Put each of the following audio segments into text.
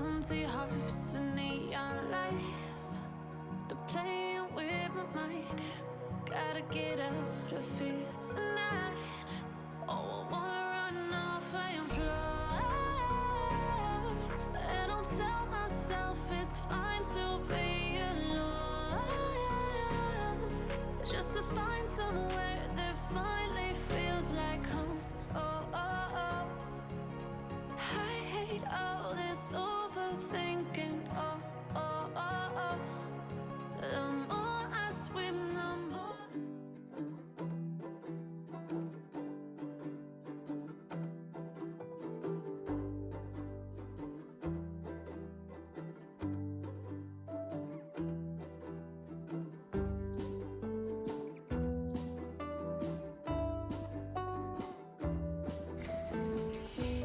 empty hearts and neon lights. They're playing with my mind. Gotta get out of here tonight. Oh, I wanna run off and fly. And I'll tell myself it's fine to be alone, just to find somewhere that finally feels like home. Oh, oh, oh. I hate all this overthinking. Oh, oh, oh, oh. The more I swim, the more.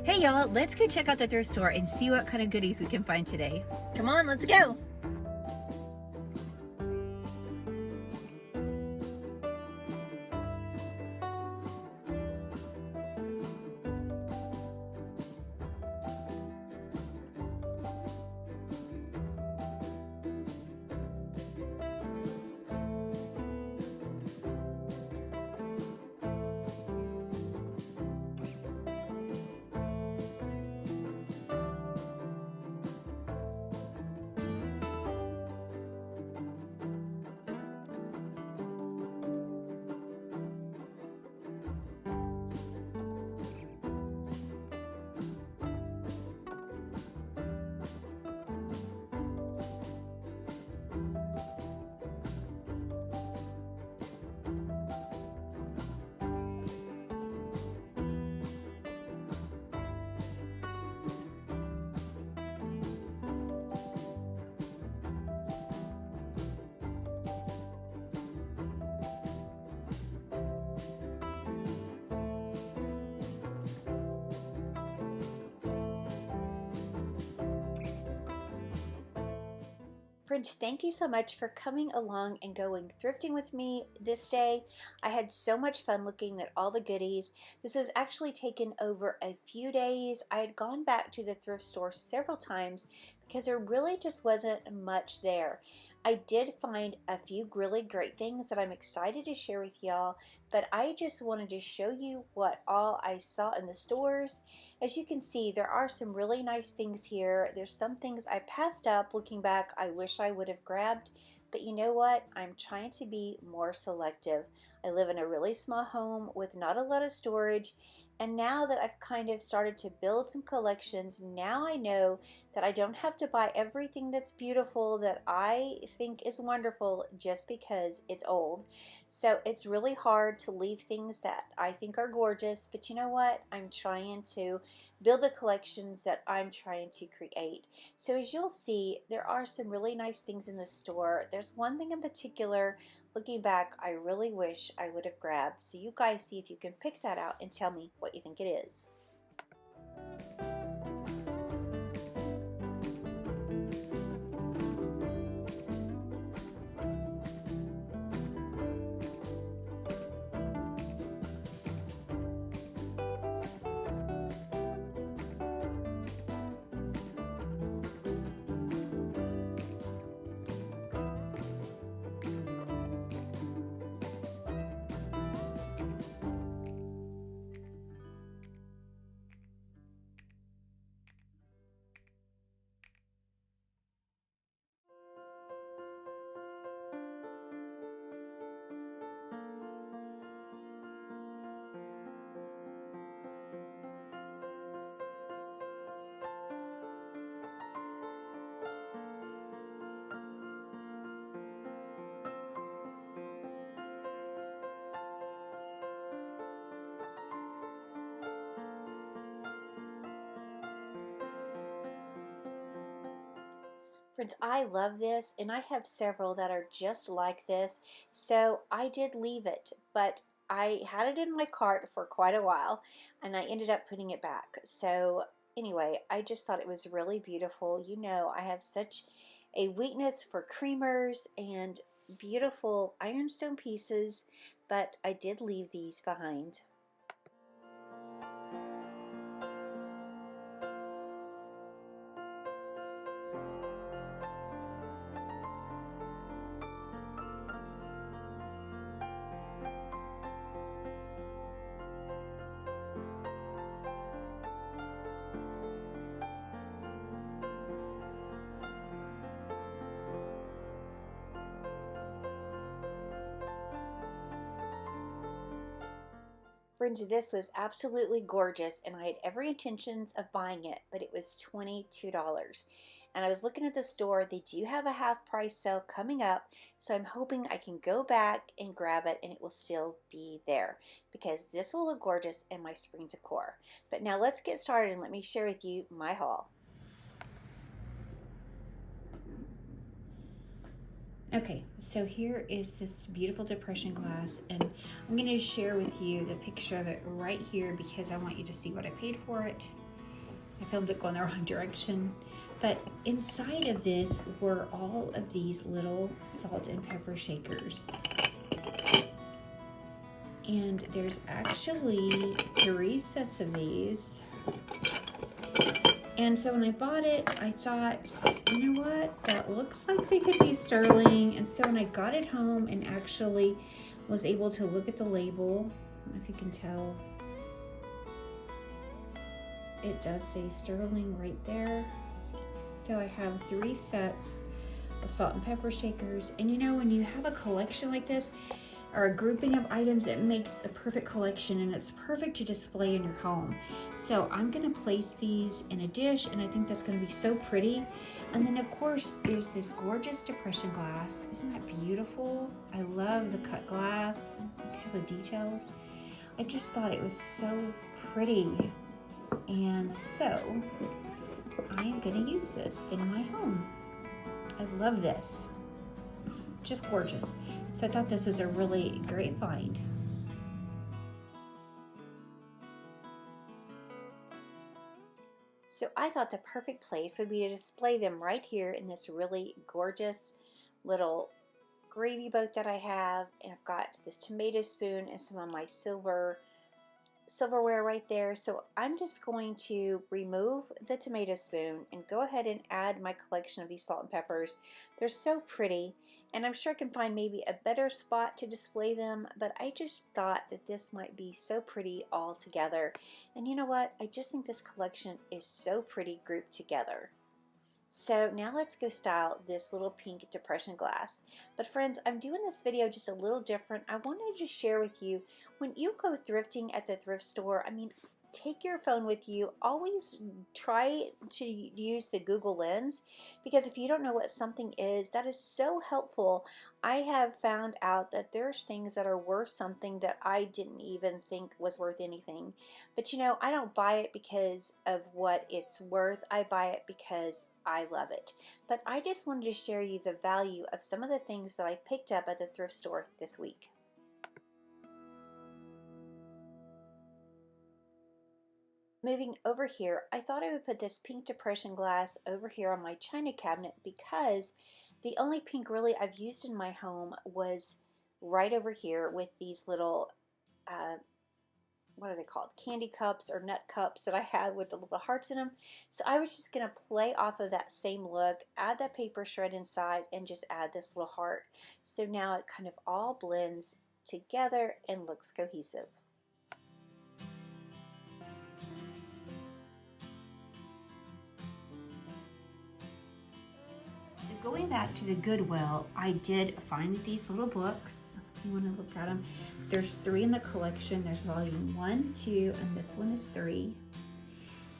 Hey y'all, let's go check out the thrift store and see what kind of goodies we can find today. Come on, let's go. Friends, thank you so much for coming along and going thrifting with me this day. I had so much fun looking at all the goodies. This was actually taken over a few days. I had gone back to the thrift store several times because there really just wasn't much there. I did find a few really great things that I'm excited to share with y'all, but I just wanted to show you what all I saw in the stores. As you can see, there are some really nice things here. There's some things I passed up looking back I wish I would have grabbed, but you know what? I'm trying to be more selective. I live in a really small home with not a lot of storage, and now that I've kind of started to build some collections, now I know that I don't have to buy everything that's beautiful that I think is wonderful just because it's old. So it's really hard to leave things that I think are gorgeous, but you know what? I'm trying to build the collections that I'm trying to create. So as you'll see, there are some really nice things in the store. There's one thing in particular, looking back, I really wish I would have grabbed. So you guys see if you can pick that out and tell me what you think it is. Friends, I love this, and I have several that are just like this, so I did leave it, but I had it in my cart for quite a while, and I ended up putting it back. So anyway, I just thought it was really beautiful. You know, I have such a weakness for creamers and beautiful ironstone pieces, but I did leave these behind. Friends, this was absolutely gorgeous, and I had every intentions of buying it, but it was $22. And I was looking at the store. They do have a half price sale coming up, so I'm hoping I can go back and grab it and it will still be there, because this will look gorgeous in my spring decor. But now let's get started and let me share with you my haul. Okay, so here is this beautiful depression glass, and I'm going to share with you the picture of it right here because I want you to see what I paid for it. I filmed it going the wrong direction, but inside of this were all of these little salt and pepper shakers. And there's actually 3 sets of these. And so when I bought it, I thought, you know what, that looks like they could be sterling. And so when I got it home and actually was able to look at the label, I don't know if you can tell, it does say sterling right there. So I have 3 sets of salt and pepper shakers. And you know, when you have a collection like this, or a grouping of items, it makes a perfect collection, and it's perfect to display in your home. So I'm gonna place these in a dish, and I think that's gonna be so pretty. And then of course there's this gorgeous depression glass. Isn't that beautiful? I love the cut glass. Look at the details. I just thought it was so pretty, and so I am gonna use this in my home. I love this, just gorgeous. So I thought this was a really great find. So I thought the perfect place would be to display them right here in this really gorgeous little gravy boat that I have. And I've got this tomato spoon and some of my silverware right there. So I'm just going to remove the tomato spoon and go ahead and add my collection of these salt and peppers. They're so pretty, and I'm sure I can find maybe a better spot to display them, but I just thought that this might be so pretty all together. And you know what? I just think this collection is so pretty grouped together. So now let's go style this little pink depression glass. But friends, I'm doing this video just a little different. I wanted to share with you, when you go thrifting at the thrift store, I mean, take your phone with you. Always try to use the Google lens, because if you don't know what something is, that is so helpful. I have found out that there's things that are worth something that I didn't even think was worth anything. But you know, I don't buy it because of what it's worth. I buy it because I love it. But I just wanted to share you the value of some of the things that I picked up at the thrift store this week. Moving over here, I thought I would put this pink depression glass over here on my china cabinet, because the only pink really I've used in my home was right over here with these little, what are they called? Candy cups or nut cups that I have with the little hearts in them. So I was just going to play off of that same look, add that paper shred inside, and just add this little heart. So now it kind of all blends together and looks cohesive. Going back to the Goodwill, I did find these little books. You want to look at them. There's 3 in the collection. There's volume 1, 2, and this one is 3.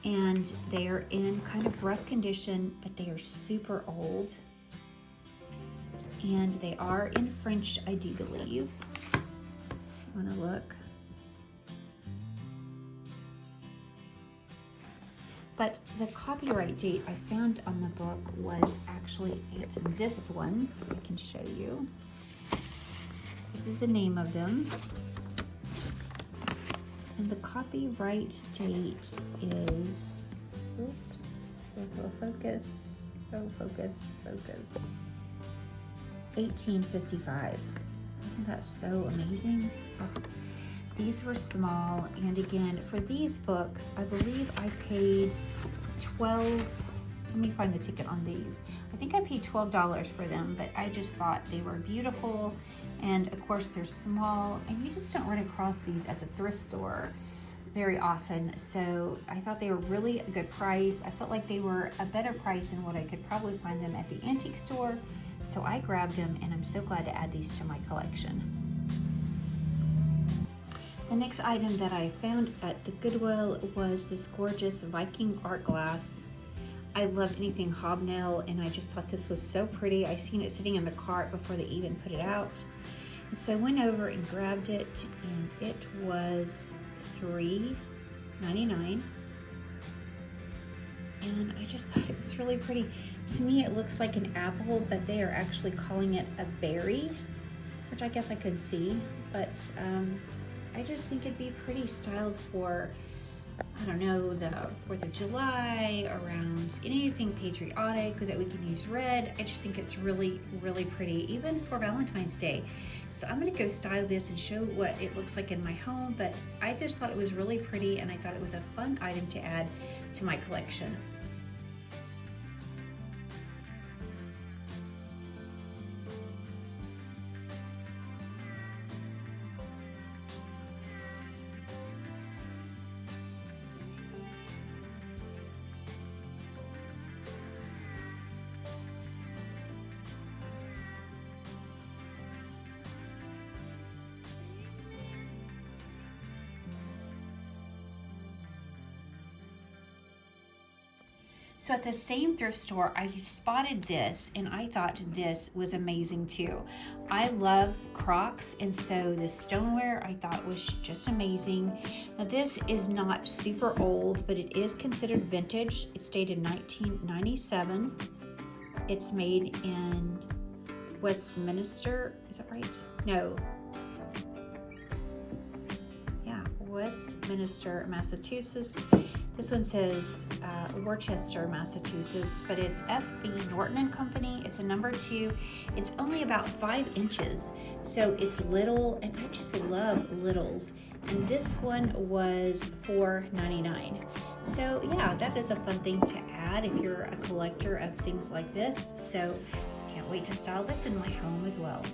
And they are in kind of rough condition, but they are super old. And they are in French, I do believe. You want to look. But the copyright date I found on the book was actually, it's this one. I can show you. This is the name of them. And the copyright date is, oops, focus, 1855. Isn't that so amazing? Oh. These were small, and again, for these books, I believe I paid let me find the ticket on these. I think I paid $12 for them, but I just thought they were beautiful, and of course they're small, and you just don't run across these at the thrift store very often, so I thought they were really a good price. I felt like they were a better price than what I could probably find them at the antique store, so I grabbed them, and I'm so glad to add these to my collection. The next item that I found at the Goodwill was this gorgeous Viking art glass. I love anything hobnail, and I just thought this was so pretty. I seen it sitting in the cart before they even put it out. And so I went over and grabbed it, and it was $3.99. And I just thought it was really pretty. To me, it looks like an apple, but they are actually calling it a berry, which I guess I could see, but I just think it'd be pretty styled for, I don't know, the 4th of July, around anything patriotic that we can use red. I just think it's really, really pretty, even for Valentine's Day. So I'm gonna go style this and show what it looks like in my home, but I just thought it was really pretty, and I thought it was a fun item to add to my collection. So at the same thrift store, I spotted this, and I thought this was amazing too. I love Crocs, and so the Stoneware I thought was just amazing. Now this is not super old, but it is considered vintage. It's dated 1997. It's made in Westminster, is that right? No. Yeah, Westminster, Massachusetts. This one says Worcester, Massachusetts, but it's FB Norton & Company. It's a number 2. It's only about 5 inches, so it's little, and I just love littles. And this one was $4.99. So yeah, that is a fun thing to add if you're a collector of things like this. So can't wait to style this in my home as well.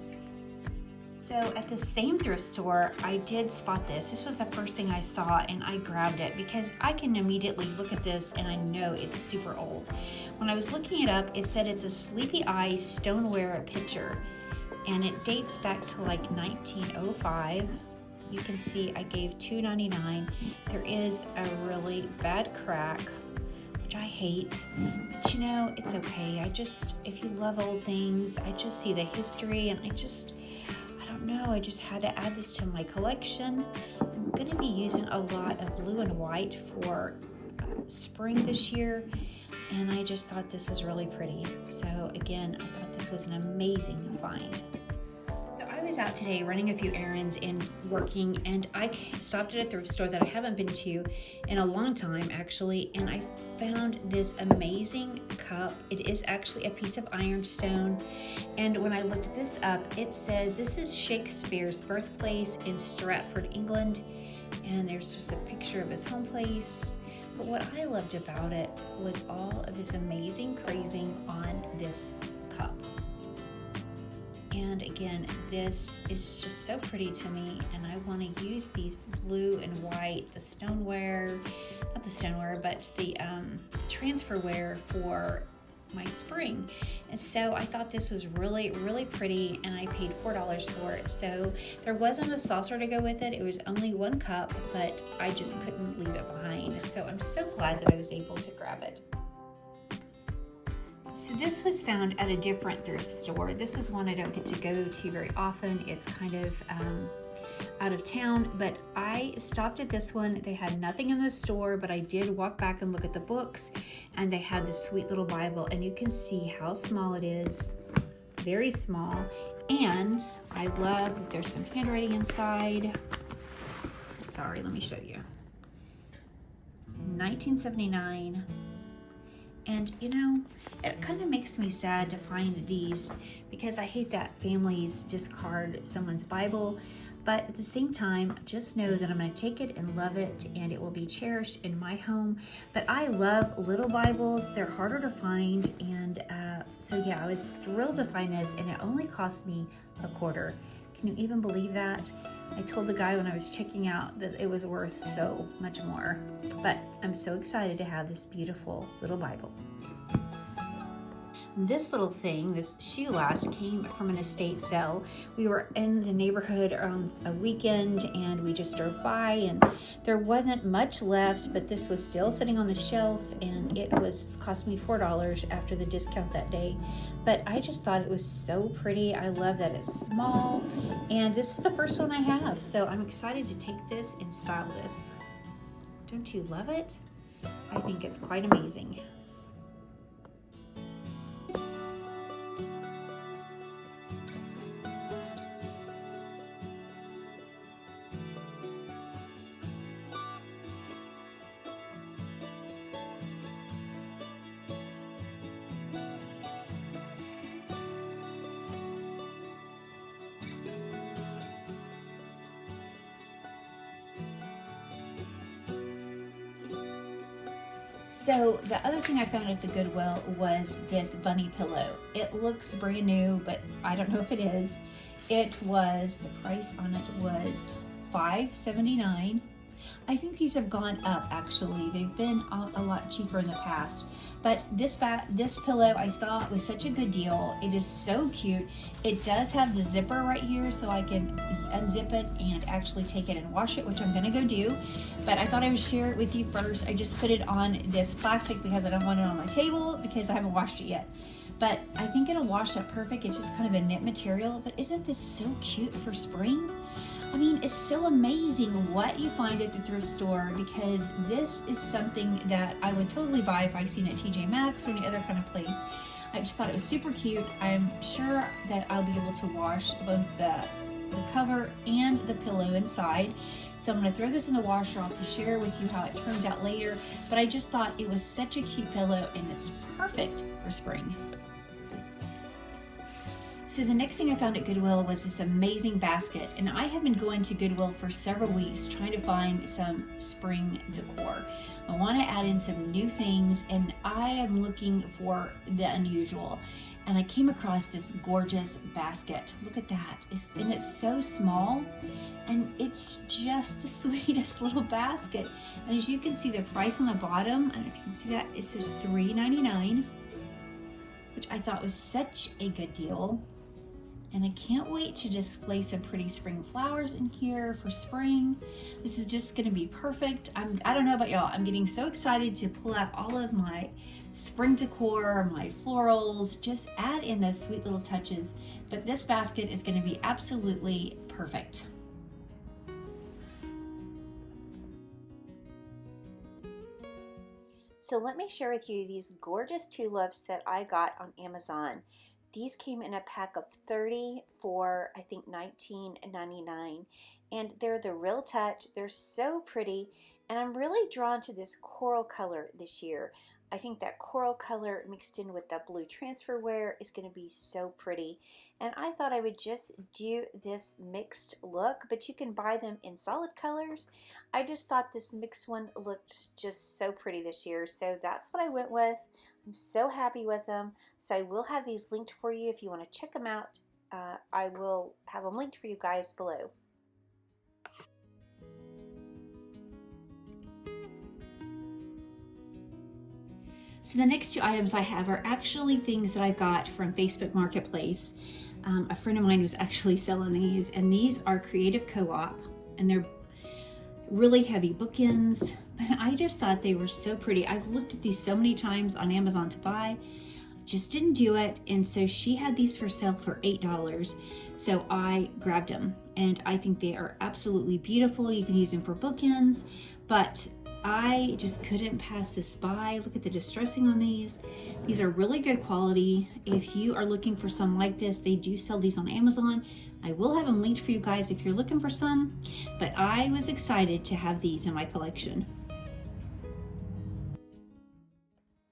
So at the same thrift store, I did spot this. This was the first thing I saw, and I grabbed it because I can immediately look at this and I know it's super old. When I was looking it up, it said it's a Sleepy Eye Stoneware picture, and it dates back to like 1905. You can see I gave $2.99. There is a really bad crack, which I hate, but you know, it's okay. If you love old things, I just see the history, and I don't know, I just had to add this to my collection. I'm going to be using a lot of blue and white for spring this year, and I just thought this was really pretty. So again, I thought this was an amazing find. So I was out today running a few errands and working, and I stopped at a thrift store that I haven't been to in a long time actually, and I found this amazing cup. It is actually a piece of ironstone, and when I looked this up, it says this is Shakespeare's birthplace in Stratford, England, and there's just a picture of his home place. But what I loved about it was all of this amazing crazing on this cup. And again, this is just so pretty to me, and I want to use these blue and white, the stoneware, not the stoneware, but the transferware for my spring. And so I thought this was really, really pretty, and I paid $4 for it. So there wasn't a saucer to go with it. It was only 1 cup, but I just couldn't leave it behind. So I'm so glad that I was able to grab it. So this was found at a different thrift store. This is one I don't get to go to very often. It's kind of out of town, but I stopped at this one. They had nothing in the store, but I did walk back and look at the books, and they had this sweet little Bible, and you can see how small it is, very small. And I love that there's some handwriting inside. Sorry, let me show you. 1979. And you know, it kind of makes me sad to find these, because I hate that families discard someone's Bible. But at the same time, just know that I'm going to take it and love it, and it will be cherished in my home. But I love little Bibles. They're harder to find, and so yeah, I was thrilled to find this, and it only cost me $0.25. Can you even believe that? I told the guy when I was checking out that it was worth so much more. But I'm so excited to have this beautiful little Bible. This little thing, this shoe last, came from an estate sale. We were in the neighborhood on a weekend and we just drove by and there wasn't much left, but this was still sitting on the shelf and it was cost me $4 after the discount that day. But I just thought it was so pretty. I love that it's small and this is the first one I have. So I'm excited to take this and style this. Don't you love it? I think it's quite amazing. So the other thing I found at the Goodwill was this bunny pillow. It looks brand new, but I don't know if it is. It was, the price on it was $5.79. I think these have gone up actually. They've been a lot cheaper in the past. But this pillow I thought was such a good deal. It is so cute. It does have the zipper right here so I can unzip it and actually take it and wash it, which I'm gonna go do. But I thought I would share it with you first. I just put it on this plastic because I don't want it on my table because I haven't washed it yet. But I think it'll wash up perfect. It's just kind of a knit material. But isn't this so cute for spring? I mean, it's so amazing what you find at the thrift store because this is something that I would totally buy if I seen it at TJ Maxx or any other kind of place. I just thought it was super cute. I'm sure that I'll be able to wash both the cover and the pillow inside. So I'm going to throw this in the washer. I'll have to share with you how it turns out later. But I just thought it was such a cute pillow and it's perfect for spring. So the next thing I found at Goodwill was this amazing basket, and I have been going to Goodwill for several weeks trying to find some spring decor. I want to add in some new things and I am looking for the unusual. And I came across this gorgeous basket. Look at that. And it's so small and it's just the sweetest little basket. And as you can see, the price on the bottom, I don't know if you can see that, it says $3.99, which I thought was such a good deal. And I can't wait to display some pretty spring flowers in here for spring. This is just gonna be perfect. I don't know about y'all, I'm getting so excited to pull out all of my spring decor, my florals, just add in those sweet little touches. But this basket is gonna be absolutely perfect. So let me share with you these gorgeous tulips that I got on Amazon. These came in a pack of 30 for, I think, $19.99. And they're the Real Touch. They're so pretty. And I'm really drawn to this coral color this year. I think that coral color mixed in with that blue transfer wear is going to be so pretty. And I thought I would just do this mixed look, but you can buy them in solid colors. I just thought this mixed one looked just so pretty this year. So that's what I went with. I'm so happy with them. So I will have these linked for you if you want to check them out. I will have them linked for you guys below. So the next two items I have are actually things that I got from Facebook Marketplace. A friend of mine was actually selling these, and these are Creative Co-op, and they're really heavy bookends, but I just thought they were so pretty. I've looked at these so many times on Amazon to buy, just didn't do it, and so she had these for sale for $8, so I grabbed them, and I think they are absolutely beautiful. You can use them for bookends, but I just couldn't pass this by. Look at the distressing on these. These are really good quality. If you are looking for some like this, they do sell these on Amazon. I will have them linked for you guys if you're looking for some, but I was excited to have these in my collection.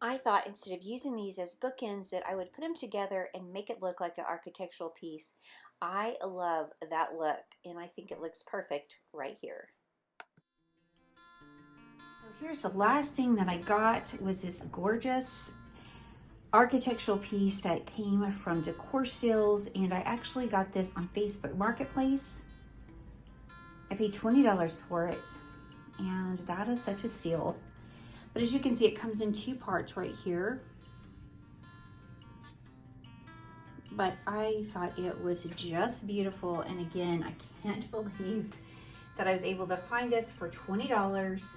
I thought instead of using these as bookends that I would put them together and make it look like an architectural piece. I love that look and I think it looks perfect right here. So here's the last thing that I got was this gorgeous architectural piece that came from Decor Steals, and I actually got this on Facebook Marketplace. I paid $20 for it, and that is such a steal. But as you can see, it comes in two parts right here. but I thought it was just beautiful. And again, I can't believe that I was able to find this for $20.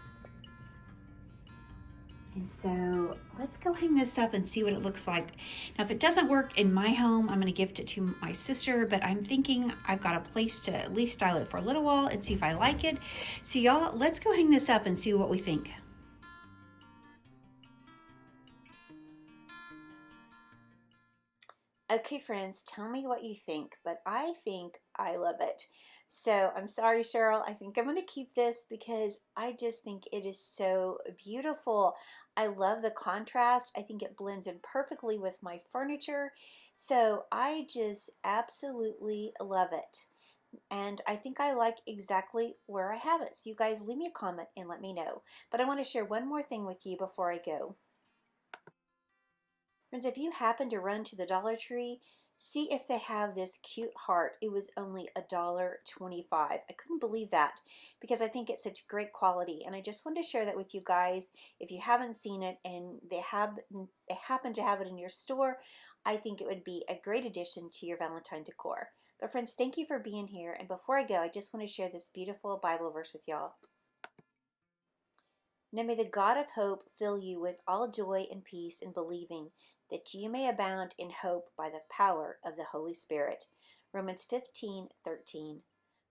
And so let's go hang this up and see what it looks like. Now, if it doesn't work in my home, I'm going to gift it to my sister, but I'm thinking I've got a place to at least style it for a little while and see if I like it. So y'all, let's go hang this up and see what we think. Okay, friends, tell me what you think, but I think I love it. So I'm sorry, Cheryl. I think I'm going to keep this because I just think it is so beautiful. I love the contrast. I think it blends in perfectly with my furniture. So I just absolutely love it. And I think I like exactly where I have it. So you guys leave me a comment and let me know. But I want to share one more thing with you before I go. Friends, if you happen to run to the Dollar Tree, see if they have this cute heart. It was only $1.25. I couldn't believe that because I think it's such great quality. And I just wanted to share that with you guys. If you haven't seen it and they happen to have it in your store, I think it would be a great addition to your Valentine decor. But friends, thank you for being here. And before I go, I just want to share this beautiful Bible verse with y'all. Now may the God of hope fill you with all joy and peace in believing, that you may abound in hope by the power of the Holy Spirit. Romans 15:13.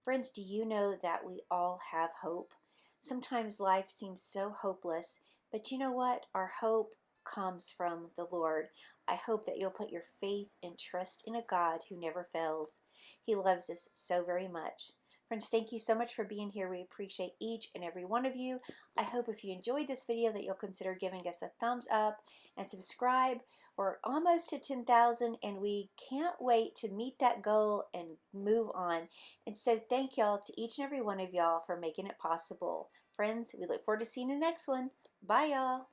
Friends, do you know that we all have hope? Sometimes life seems so hopeless, but you know what? Our hope comes from the Lord. I hope that you'll put your faith and trust in a God who never fails. He loves us so very much. Friends, thank you so much for being here. We appreciate each and every one of you. I hope if you enjoyed this video that you'll consider giving us a thumbs up and subscribe. We're almost to 10,000 and we can't wait to meet that goal and move on. And so thank y'all to each and every one of y'all for making it possible. Friends, we look forward to seeing you in the next one. Bye y'all.